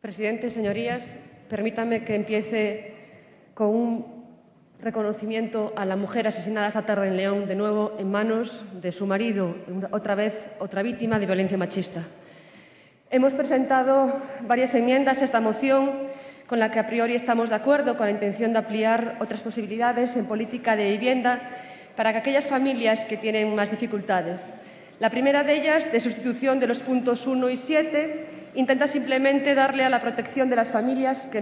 Presidente, señorías, permítanme que empiece con un reconocimiento a la mujer asesinada esta tarde en León, de nuevo en manos de su marido, otra vez otra víctima de violencia machista. Hemos presentado varias enmiendas a esta moción con la que a priori estamos de acuerdo, con la intención de ampliar otras posibilidades en política de vivienda para que aquellas familias que tienen más dificultades. La primera de ellas, de sustitución de los puntos 1 y 7, intenta simplemente darle a la protección de las familias que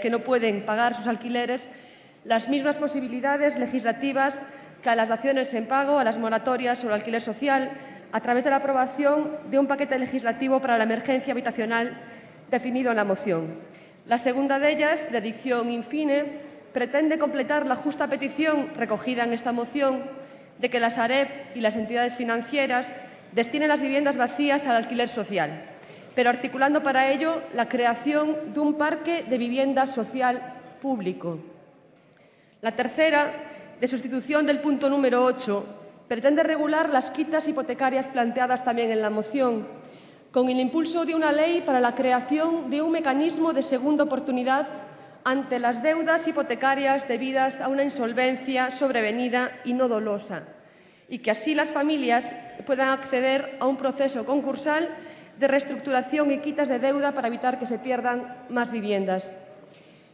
no pueden pagar sus alquileres las mismas posibilidades legislativas que a las daciones en pago, a las moratorias o al alquiler social, a través de la aprobación de un paquete legislativo para la emergencia habitacional definido en la moción. La segunda de ellas, de dicción in fine, pretende completar la justa petición recogida en esta moción de que la Sareb y las entidades financieras destinen las viviendas vacías al alquiler social, pero articulando para ello la creación de un parque de vivienda social público. La tercera, de sustitución del punto número 8, pretende regular las quitas hipotecarias planteadas también en la moción, con el impulso de una ley para la creación de un mecanismo de segunda oportunidad ante las deudas hipotecarias debidas a una insolvencia sobrevenida y no dolosa, y que así las familias puedan acceder a un proceso concursal de reestructuración y quitas de deuda para evitar que se pierdan más viviendas.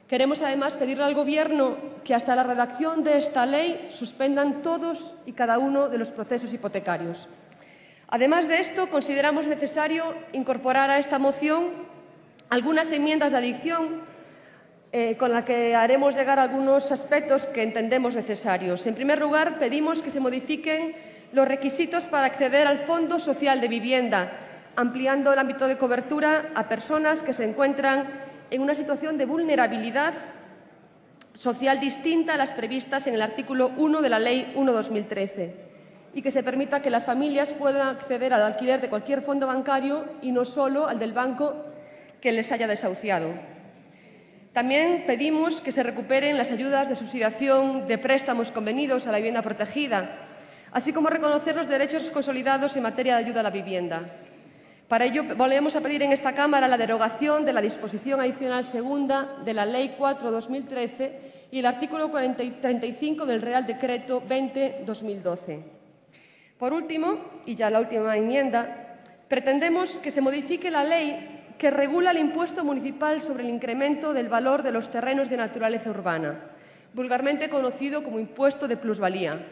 Queremos, además, pedirle al Gobierno que hasta la redacción de esta ley suspendan todos y cada uno de los procesos hipotecarios. Además de esto, consideramos necesario incorporar a esta moción algunas enmiendas de adición con la que haremos llegar algunos aspectos que entendemos necesarios. En primer lugar, pedimos que se modifiquen los requisitos para acceder al Fondo Social de Vivienda, ampliando el ámbito de cobertura a personas que se encuentran en una situación de vulnerabilidad social distinta a las previstas en el artículo 1 de la Ley 1/2013, y que se permita que las familias puedan acceder al alquiler de cualquier fondo bancario y no solo al del banco que les haya desahuciado. También pedimos que se recuperen las ayudas de subsidiación de préstamos convenidos a la vivienda protegida, así como reconocer los derechos consolidados en materia de ayuda a la vivienda. Para ello, volvemos a pedir en esta Cámara la derogación de la disposición adicional segunda de la Ley 4/2013 y el artículo 35 del Real Decreto 20/2012. Por último, y ya la última enmienda, pretendemos que se modifique la ley que regula el impuesto municipal sobre el incremento del valor de los terrenos de naturaleza urbana, vulgarmente conocido como impuesto de plusvalía.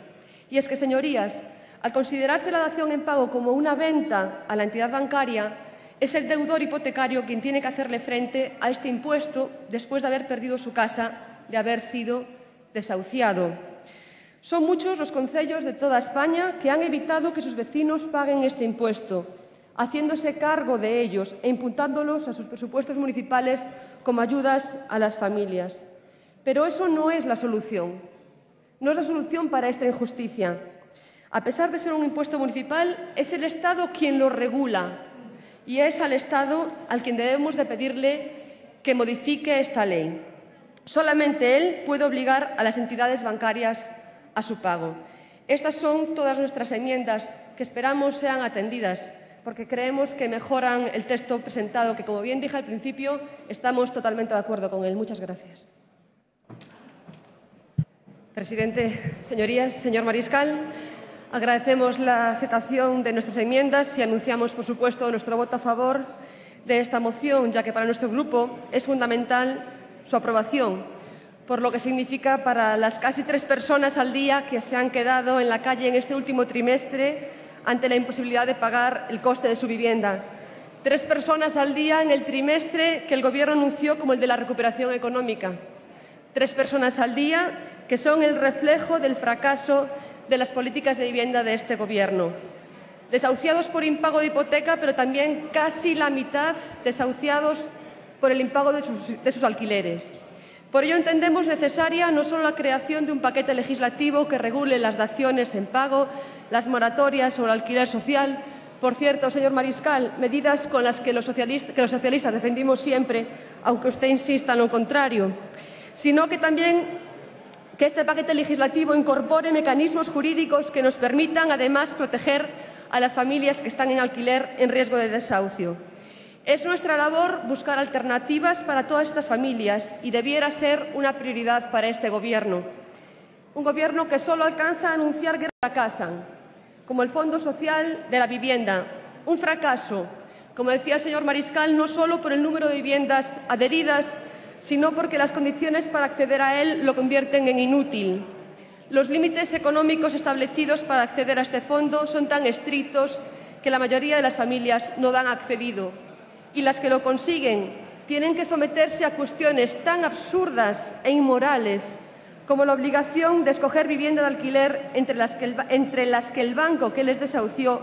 Y es que, señorías, al considerarse la dación en pago como una venta a la entidad bancaria, es el deudor hipotecario quien tiene que hacerle frente a este impuesto después de haber perdido su casa, de haber sido desahuciado. Son muchos los concellos de toda España que han evitado que sus vecinos paguen este impuesto, haciéndose cargo de ellos e imputándolos a sus presupuestos municipales como ayudas a las familias. Pero eso no es la solución. No es la solución para esta injusticia. A pesar de ser un impuesto municipal, es el Estado quien lo regula y es al Estado al quien debemos de pedirle que modifique esta ley. Solamente él puede obligar a las entidades bancarias a su pago. Estas son todas nuestras enmiendas que esperamos sean atendidas, porque creemos que mejoran el texto presentado, que, como bien dije al principio, estamos totalmente de acuerdo con él. Muchas gracias. Presidente, señorías, señor Mariscal, agradecemos la aceptación de nuestras enmiendas y anunciamos, por supuesto, nuestro voto a favor de esta moción, ya que para nuestro grupo es fundamental su aprobación, por lo que significa para las casi 3 personas al día que se han quedado en la calle en este último trimestre ante la imposibilidad de pagar el coste de su vivienda. 3 personas al día en el trimestre que el Gobierno anunció como el de la recuperación económica. 3 personas al día que son el reflejo del fracaso de las políticas de vivienda de este Gobierno. Desahuciados por impago de hipoteca, pero también casi la mitad desahuciados por el impago de sus alquileres. Por ello entendemos necesaria no solo la creación de un paquete legislativo que regule las daciones en pago, las moratorias o el alquiler social. Por cierto, señor Mariscal, medidas con las que los socialistas defendimos siempre, aunque usted insista en lo contrario, sino que también que este paquete legislativo incorpore mecanismos jurídicos que nos permitan, además, proteger a las familias que están en alquiler en riesgo de desahucio. Es nuestra labor buscar alternativas para todas estas familias y debiera ser una prioridad para este Gobierno. Un Gobierno que solo alcanza a anunciar que fracasan, como el Fondo Social de la Vivienda. Un fracaso, como decía el señor Mariscal, no solo por el número de viviendas adheridas, sino porque las condiciones para acceder a él lo convierten en inútil. Los límites económicos establecidos para acceder a este fondo son tan estrictos que la mayoría de las familias no han accedido. Y las que lo consiguen tienen que someterse a cuestiones tan absurdas e inmorales como la obligación de escoger vivienda de alquiler entre las que el banco que les desahució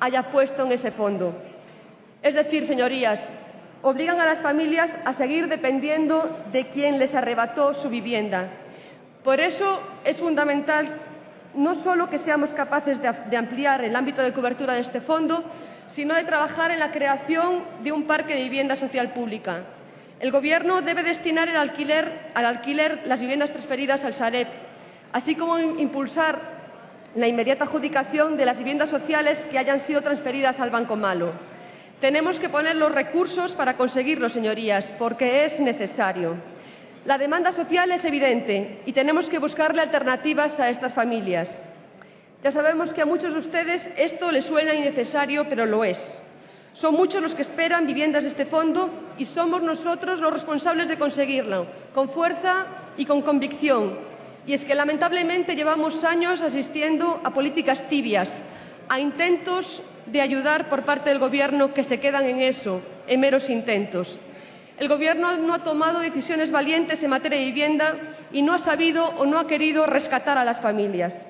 haya puesto en ese fondo. Es decir, señorías, obligan a las familias a seguir dependiendo de quien les arrebató su vivienda. Por eso es fundamental no solo que seamos capaces de ampliar el ámbito de cobertura de este fondo, sino de trabajar en la creación de un parque de vivienda social pública. El Gobierno debe destinar al alquiler las viviendas transferidas al Sareb, así como impulsar la inmediata adjudicación de las viviendas sociales que hayan sido transferidas al Banco Malo. Tenemos que poner los recursos para conseguirlo, señorías, porque es necesario. La demanda social es evidente y tenemos que buscarle alternativas a estas familias. Ya sabemos que a muchos de ustedes esto les suena innecesario, pero lo es. Son muchos los que esperan viviendas de este fondo y somos nosotros los responsables de conseguirlo, con fuerza y con convicción. Y es que lamentablemente llevamos años asistiendo a políticas tibias, a intentos de ayudar por parte del Gobierno que se quedan en eso, en meros intentos. El Gobierno no ha tomado decisiones valientes en materia de vivienda y no ha sabido o no ha querido rescatar a las familias.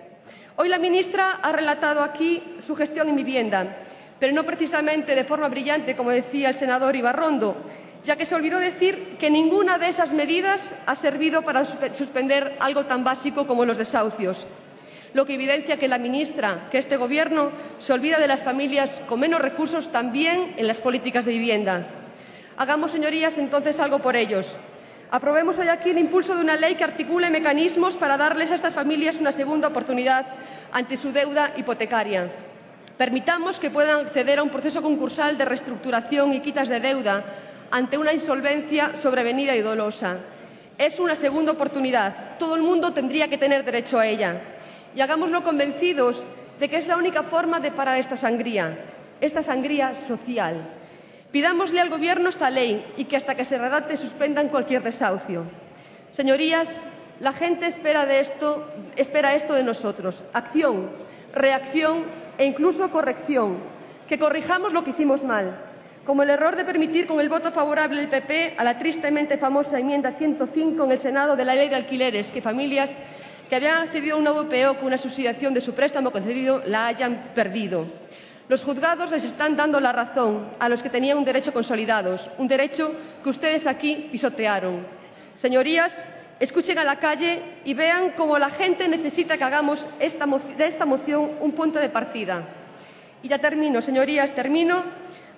Hoy la ministra ha relatado aquí su gestión en vivienda, pero no precisamente de forma brillante, como decía el senador Ibarrondo, ya que se olvidó decir que ninguna de esas medidas ha servido para suspender algo tan básico como los desahucios, lo que evidencia que la ministra, que este Gobierno, se olvida de las familias con menos recursos también en las políticas de vivienda. Hagamos, señorías, entonces algo por ellos. Aprobemos hoy aquí el impulso de una ley que articule mecanismos para darles a estas familias una segunda oportunidad ante su deuda hipotecaria. Permitamos que puedan acceder a un proceso concursal de reestructuración y quitas de deuda ante una insolvencia sobrevenida y dolosa. Es una segunda oportunidad. Todo el mundo tendría que tener derecho a ella. Y hagámoslo convencidos de que es la única forma de parar esta sangría social. Pidámosle al Gobierno esta ley y que hasta que se redacte suspendan cualquier desahucio. Señorías, la gente espera esto de nosotros: acción, reacción e incluso corrección, que corrijamos lo que hicimos mal, como el error de permitir con el voto favorable del PP a la tristemente famosa enmienda 105 en el Senado de la Ley de Alquileres, que familias que habían accedido a una VPO con una subsidiación de su préstamo concedido la hayan perdido. Los juzgados les están dando la razón a los que tenían un derecho consolidados, un derecho que ustedes aquí pisotearon. Señorías, escuchen a la calle y vean cómo la gente necesita que hagamos de esta moción un punto de partida. Y ya termino, señorías,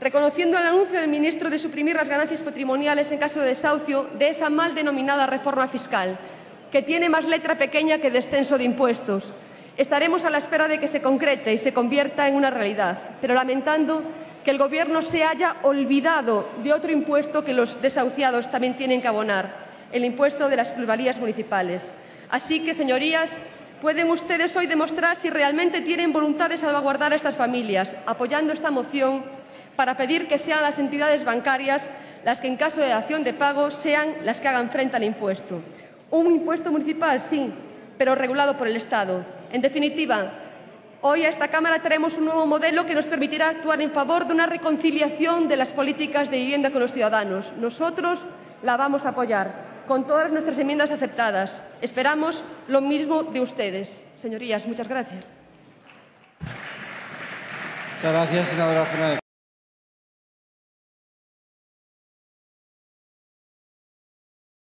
reconociendo el anuncio del ministro de suprimir las ganancias patrimoniales en caso de desahucio de esa mal denominada reforma fiscal, que tiene más letra pequeña que descenso de impuestos. Estaremos a la espera de que se concrete y se convierta en una realidad, pero lamentando que el Gobierno se haya olvidado de otro impuesto que los desahuciados también tienen que abonar, el impuesto de las plusvalías municipales. Así que, señorías, pueden ustedes hoy demostrar si realmente tienen voluntad de salvaguardar a estas familias, apoyando esta moción para pedir que sean las entidades bancarias las que, en caso de dación de pago, sean las que hagan frente al impuesto. Un impuesto municipal, sí, pero regulado por el Estado. En definitiva, hoy a esta Cámara traemos un nuevo modelo que nos permitirá actuar en favor de una reconciliación de las políticas de vivienda con los ciudadanos. Nosotros la vamos a apoyar, con todas nuestras enmiendas aceptadas. Esperamos lo mismo de ustedes. Señorías, muchas gracias. Muchas gracias, senadora Fernández.